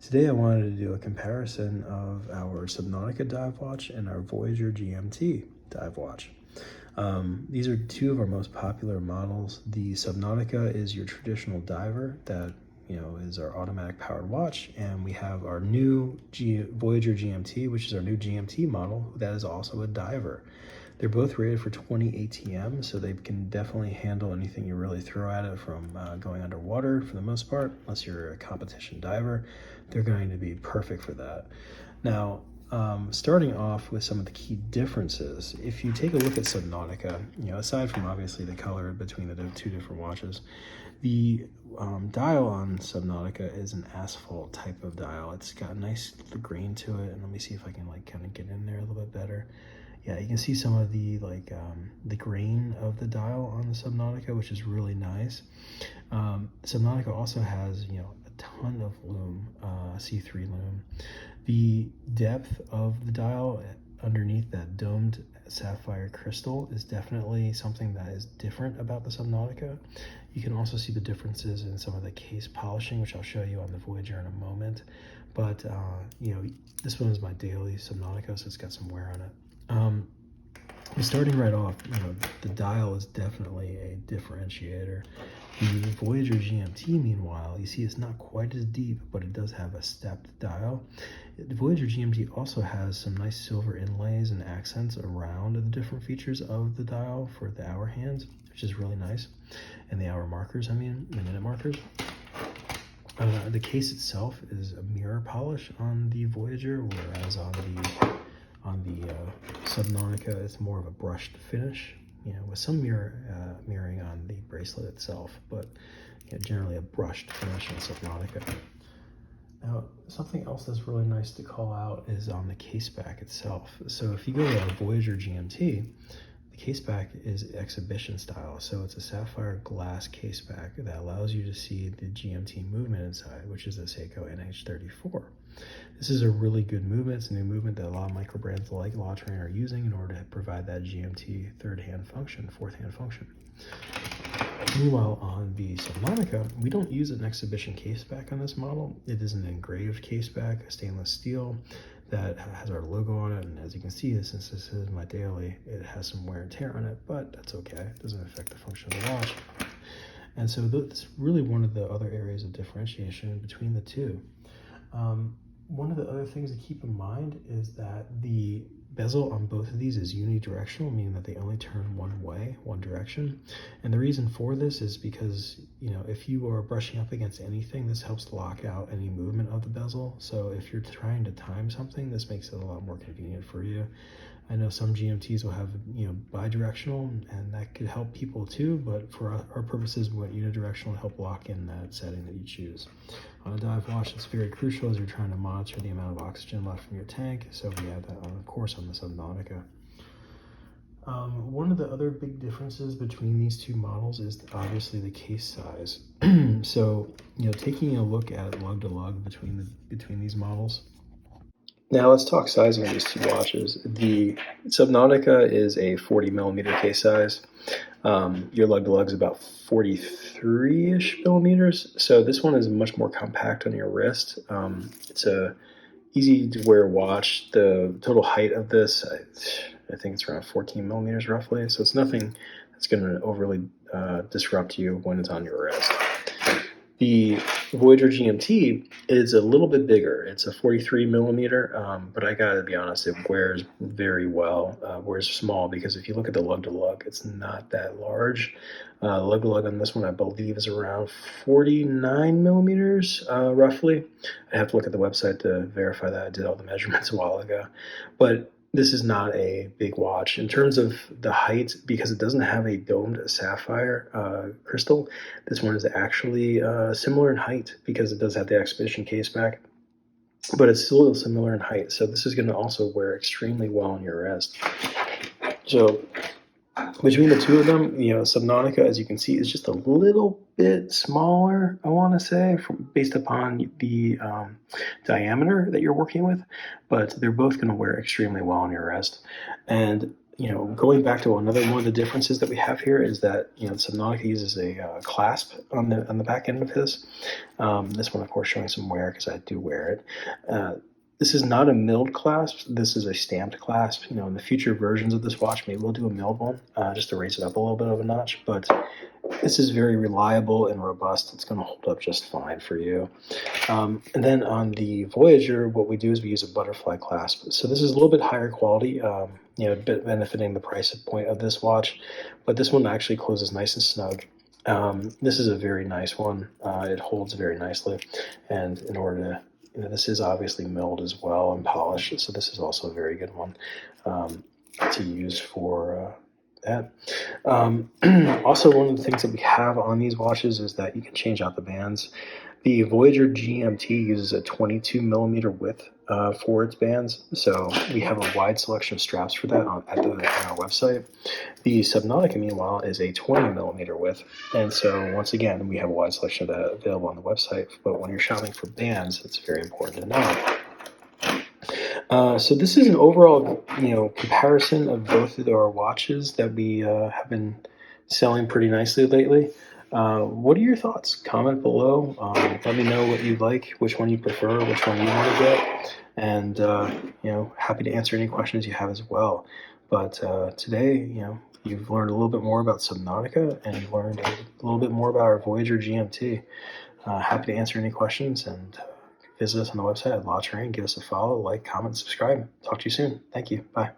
Today I wanted to do a comparison of our Subnautica dive watch and our Voyager GMT dive watch. These are two of our most popular models. The Subnautica is your traditional diver that is our automatic powered watch, and we have our new Voyager GMT, which is our new GMT model that is also a diver. They're both rated for 20 ATM, so they can definitely handle anything you really throw at it, from going underwater for the most part. Unless you're a competition diver, they're going to be perfect for that. Now, starting off with some of the key differences, if you take a look at Subnautica, aside from obviously the color between the two different watches, the dial on Subnautica is an asphalt type of dial. It's got a nice grain to it, and let me see if I can kind of get in there a little bit better. Yeah, you can see some of the the grain of the dial on the Subnautica, which is really nice. Subnautica also has a ton of lume, C3 lume. The depth of the dial underneath that domed sapphire crystal is definitely something that is different about the Subnautica. You can also see the differences in some of the case polishing, which I'll show you on the Voyager in a moment. But this one is my daily Subnautica, so it's got some wear on it. Starting right off, the dial is definitely a differentiator. The Voyager GMT, meanwhile, you see it's not quite as deep, but it does have a stepped dial. The Voyager GMT also has some nice silver inlays and accents around the different features of the dial for the hour hands, which is really nice. And the hour markers, the minute markers. The case itself is a mirror polish on the Voyager, whereas on the Subnautica, it's more of a brushed finish, with some mirroring on the bracelet itself, but generally a brushed finish on Subnautica. Now, something else that's really nice to call out is on the case back itself. So if you go to a Voyager GMT, the case back is exhibition style, so it's a sapphire glass case back that allows you to see the GMT movement inside, which is the Seiko NH34. This is a really good movement. It's a new movement that a lot of micro brands like LawTrain are using in order to provide that GMT fourth hand function. Meanwhile, on the Subnautica, we don't use an exhibition case back on this model. It is an engraved case back, a stainless steel that has our logo on it, and as you can see, since this is my daily, it has some wear and tear on it, but that's okay. It doesn't affect the function of the watch. And so that's really one of the other areas of differentiation between the two. One of the other things to keep in mind is that the bezel on both of these is unidirectional, meaning that they only turn one way, one direction. And the reason for this is because, if you are brushing up against anything, this helps lock out any movement of the bezel. So if you're trying to time something, this makes it a lot more convenient for you. I know some GMTs will have, bidirectional, and that could help people too, but for our purposes, we want unidirectional to help lock in that setting that you choose. On a dive watch, it's very crucial as you're trying to monitor the amount of oxygen left from your tank, so we have that, of course, on the Subnautica. One of the other big differences between these two models is obviously the case size. So, taking a look at lug to lug between these models. Now let's talk sizing of these two watches. The Subnautica is a 40 millimeter case size. Your lug to lug is about 43-ish millimeters. So this one is much more compact on your wrist. It's a easy to wear watch. The total height of this, I think it's around 14 millimeters roughly. So it's nothing that's going to overly disrupt you when it's on your wrist. The Voyager GMT is a little bit bigger. It's a 43 millimeter, but I gotta be honest, it wears very well. Wears small, because if you look at the lug to lug, it's not that large. Lug to lug on this one, I believe, is around 49 millimeters, roughly. I have to look at the website to verify that. I did all the measurements a while ago, but this is not a big watch. In terms of the height, because it doesn't have a domed sapphire crystal, this one is actually similar in height, because it does have the exhibition case back, but it's still similar in height. So this is going to also wear extremely well on your wrist. So between the two of them, Subnautica, as you can see, is just a little bit smaller, I want to say, based upon the diameter that you're working with, but they're both going to wear extremely well on your wrist. And going back to another one of the differences that we have here is that Subnautica uses a clasp on the back end of this. This one, of course, showing some wear because I do wear it. This is not a milled clasp. This is a stamped clasp. In the future versions of this watch, maybe we'll do a milled one just to raise it up a little bit of a notch. But this is very reliable and robust. It's going to hold up just fine for you. And then on the Voyager, what we do is we use a butterfly clasp. So this is a little bit higher quality, a bit benefiting the price point of this watch. But this one actually closes nice and snug. This is a very nice one. It holds very nicely. And in order to, this is obviously milled as well and polished. So this is also a very good one to use for that. Also, one of the things that we have on these watches is that you can change out the bands. The Voyager GMT uses a 22 millimeter width for its bands, so we have a wide selection of straps for that on our website. The Subnautica, meanwhile, is a 20 millimeter width, and so once again, we have a wide selection of that available on the website. But when you're shopping for bands, it's very important to know. So this is an overall, comparison of both of our watches that we have been selling pretty nicely lately. What are your thoughts? Comment below. Let me know what you like, which one you prefer, which one you want to get, and happy to answer any questions you have as well. But today, you've learned a little bit more about Subnautica, and you've learned a little bit more about our Voyager GMT. Happy to answer any questions, and visit us on the website at Law Train. Give us a follow, like, comment, subscribe. Talk to you soon. Thank you. Bye.